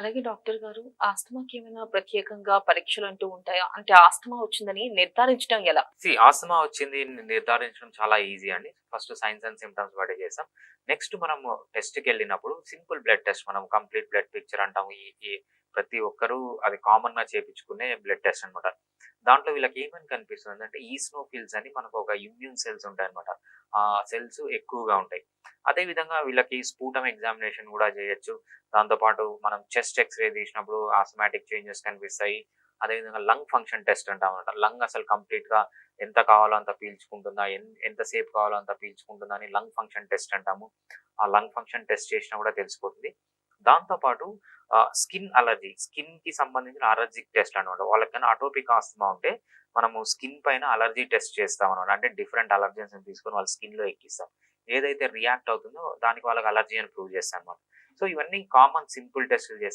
అలాగే డాక్టర్ గారు ఆస్తమాకి ఏమైనా ప్రత్యేకంగా పరీక్షలంటూ ఉంటాయా? అంటే ఆస్తమా వచ్చిందని నిర్ధారించడం ఎలా? ఆస్తమా వచ్చింది నిర్ధారించడం చాలా ఈజీ అండి. ఫస్ట్ సైన్స్ అండ్ సింప్టమ్స్ బట్టి చేస్తాం. నెక్స్ట్ మనము టెస్ట్‌కెళ్ళినప్పుడు సింపుల్ బ్లడ్ టెస్ట్ మనం కంప్లీట్ బ్లడ్ పిక్చర్ అంటాము. ఈ ఈ ప్రతి ఒక్కరు అది కామన్‌గా చేపించుకునే బ్లడ్ టెస్ట్ అన్నమాట. దాంట్లో వీళ్ళకి ఏమని కనిపిస్తుందంటే ఈస్నోఫిల్స్ అని మనకు ఒక ఇమ్యూన్ సెల్స్ ఉంటాయన్నమాట. ఆ సెల్స్ ఎక్కువగా ఉంటాయి. అదే విధంగా వీళ్ళకి స్పుటమ్ ఎగ్జామినేషన్ గూడా చేయొచ్చు. దాంతో పాటు మనం చెస్ట్ ఎక్స్‌రే తీసినప్పుడు ఆస్మాటిక్ చేంజెస్ కనిపిస్తాయి. అదేవిధంగా లంగ్ ఫంక్షన్ టెస్ట్ అంటామన్నమాట. లంగ్ అసలు కంప్లీట్‌గా ఎంత కావాలో అంత పీల్చుకుంటుందా? ఎంత సేపు కావాలో అంత పీల్చుకుంటుందా? అని లంగ్ ఫంక్షన్ టెస్ట్ అంటాము. ఆ లంగ్ ఫంక్షన్ టెస్ట్ చేసినా కూడా తెలిసిపోతుంది. దాంతో పాటు స్కిన్ అలర్జీ, స్కిన్‌కి సంబంధించిన అలర్జిక్ టెస్ట్ అన్నమాట. వాళ్ళకి గాని అటోపిక్ ఆస్తమా ఉంటే మనము స్కిన్ పైన అలర్జీ టెస్ట్ చేస్తామన్నమాట. అంటే డిఫరెంట్ అలర్జెన్స్‌ని తీసుకొని వాళ్ళ స్కిన్‌లో ఎక్కిస్తాం. ఏదైతే రియాక్ట్ అవుతుందో దానికి వాళ్ళకి అలర్జీ అని ప్రూవ్ చేస్తామన్నమాట. సో, ఇవన్నీ కామన్ సింపుల్ టెస్ట్‌లు చేస్తాం.